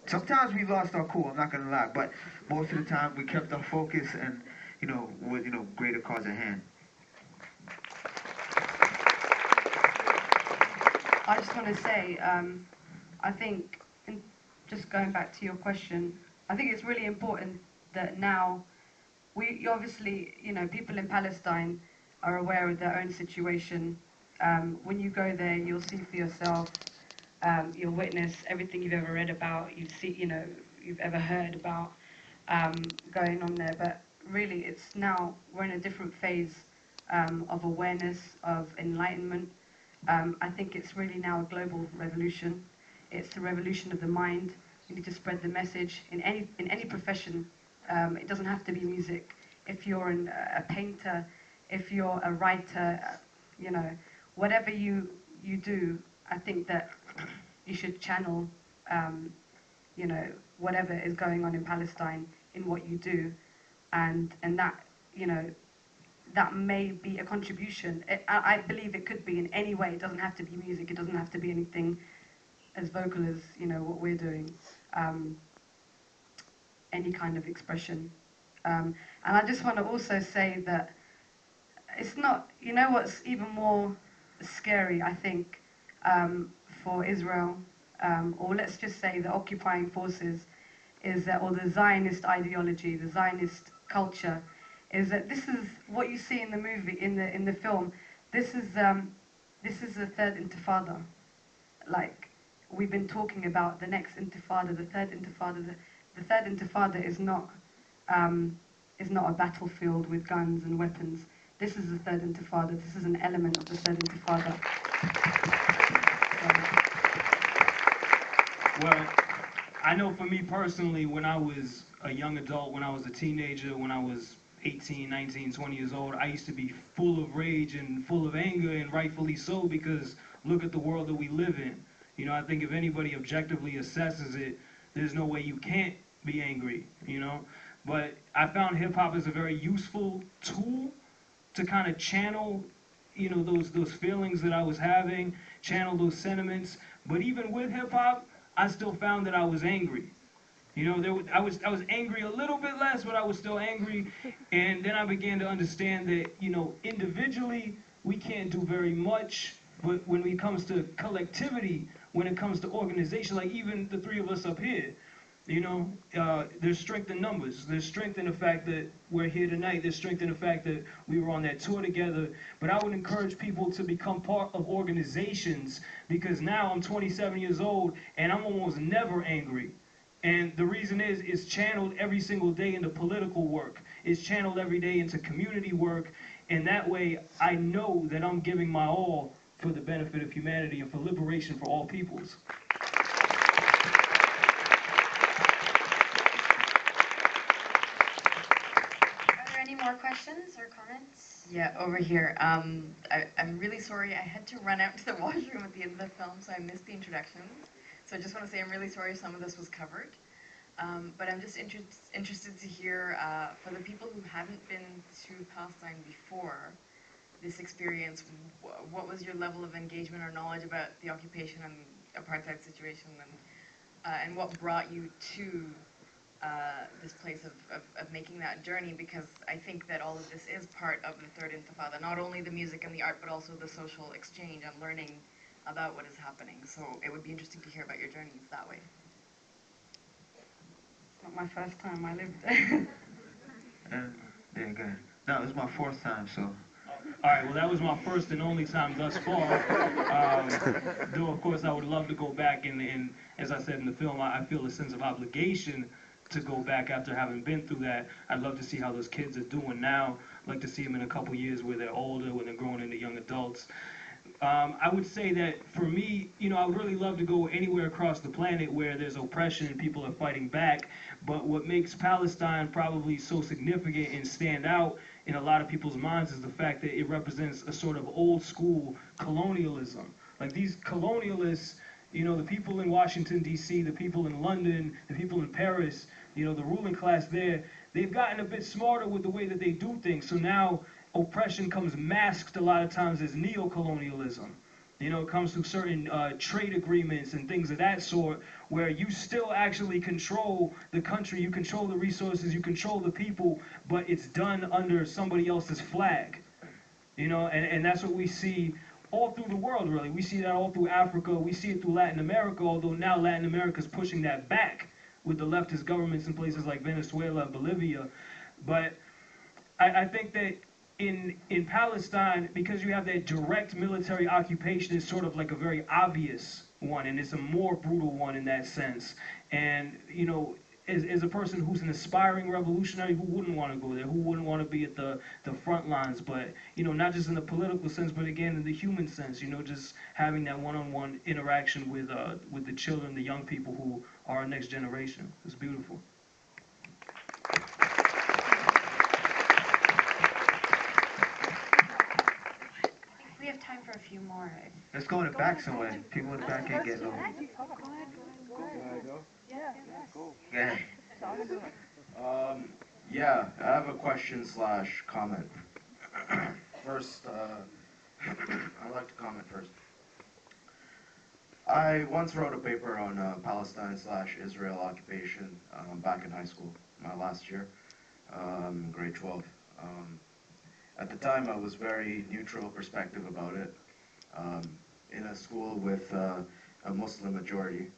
Sometimes we lost our cool, I'm not going to lie, but most of the time we kept our focus and, with, greater cause at hand. I just want to say, I think, just going back to your question, I think it's really important that now, obviously, people in Palestine are aware of their own situation. When you go there, you'll see for yourself, you'll witness everything you've ever read about, you've ever heard about going on there. But really, it's now, we're in a different phase of awareness, of enlightenment. I think it's really now a global revolution. It's the revolution of the mind. You need to spread the message in any profession. It doesn't have to be music. If you're a painter, if you're a writer, whatever you do, I think that you should channel, whatever is going on in Palestine in what you do, and that, that may be a contribution. I believe it could be in any way. It doesn't have to be music. It doesn't have to be anything as vocal as, what we're doing. Any kind of expression. And I just want to also say that it's not, what's even more scary, I think, for Israel, or let's just say the occupying forces, is that, or the Zionist ideology, the Zionist culture, is that this is what you see in the movie, in the film. This is the third intifada. Like, we've been talking about the next intifada, the third intifada. The third intifada is not a battlefield with guns and weapons. This is the third intifada. This is an element of the third intifada. Well, I know for me personally, when I was a young adult, when I was a teenager, when I was 18, 19, 20 years old, I used to be full of rage and full of anger, and rightfully so, because look at the world that we live in. I think if anybody objectively assesses it, there's no way you can't be angry, But I found hip-hop as a very useful tool to kind of channel, those feelings that I was having, channel those sentiments. But even with hip-hop, I still found that I was angry. I was angry a little bit less, but I was still angry. And then I began to understand that, individually, we can't do very much. But when it comes to collectivity, when it comes to organization, like even the three of us up here, there's strength in numbers. There's strength in the fact that we're here tonight. There's strength in the fact that we were on that tour together. But I would encourage people to become part of organizations, because now I'm 27 years old and I'm almost never angry. And the reason is, it's channeled every single day into political work. It's channeled every day into community work. And that way, I know that I'm giving my all for the benefit of humanity and for liberation for all peoples. Are there any more questions or comments? Yeah, over here. I'm really sorry. I had to run out to the washroom at the end of the film, so I missed the introductions. So I just want to say I'm really sorry some of this was covered. But I'm just interested to hear, for the people who haven't been to Palestine before, this experience, what was your level of engagement or knowledge about the occupation and apartheid situation, and what brought you to this place of making that journey? Because I think that all of this is part of the third intifada, not only the music and the art, but also the social exchange and learning about what is happening. So it would be interesting to hear about your journeys that way. It's not my first time. I lived there. There, good. No, it's my fourth time, so. All right, well, that was my first and only time thus far. Though, of course, I would love to go back, and as I said in the film, I feel a sense of obligation to go back after having been through that. I'd love to see how those kids are doing now. I'd like to see them in a couple years where they're older, when they're growing into young adults. I would say that for me, I would really love to go anywhere across the planet where there's oppression and people are fighting back. But what makes Palestine probably so significant and stand out in a lot of people's minds is the fact that it represents a sort of old school colonialism. Like these colonialists, the people in Washington, D.C., the people in London, the people in Paris, the ruling class there, they've gotten a bit smarter with the way that they do things. So now oppression comes masked a lot of times as neo-colonialism. You know, it comes to certain trade agreements and things of that sort, where you still actually control the country, you control the resources, you control the people, but it's done under somebody else's flag. You know, and that's what we see all through the world, really. We see that all through Africa, we see it through Latin America, although now Latin America is pushing that back with the leftist governments in places like Venezuela and Bolivia. But I think that in Palestine, because you have that direct military occupation, it's sort of like a very obvious one, and it's a more brutal one in that sense. And, you know, as a person who's an aspiring revolutionary, who wouldn't want to go there? Who wouldn't want to be at the front lines? But, you know, not just in the political sense, but again in the human sense, you know, just having that one-on-one interaction with the children, the young people who are our next generation. It's beautiful. We have time for a few more. Let's go in the back somewhere. People in the back can't get no. Yeah. Yeah, I have a question slash comment. First, I'd like to comment first. I once wrote a paper on Palestine slash Israel occupation back in high school, my last year, grade 12. At the time, I was very neutral perspective about it. In a school with a Muslim majority,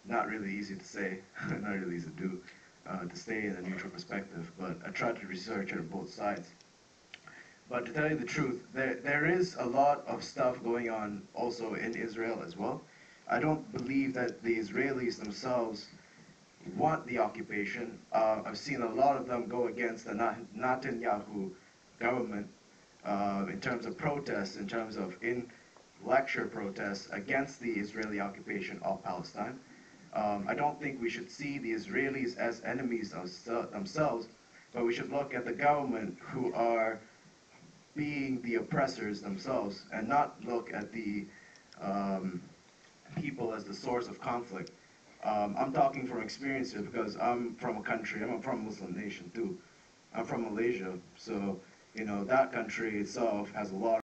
not really easy to say, not really easy to do, to stay in a neutral perspective, but I tried to research it on both sides. But to tell you the truth, there is a lot of stuff going on also in Israel as well. I don't believe that the Israelis themselves want the occupation. I've seen a lot of them go against the Netanyahu government in terms of protests, in terms of in-lecture protests against the Israeli occupation of Palestine. I don't think we should see the Israelis as enemies themselves, but we should look at the government who are being the oppressors themselves and not look at the people as the source of conflict. I'm talking from experience here because I'm from a country, I'm from a Muslim nation too. I'm from Malaysia, so, you know, that country itself has a lot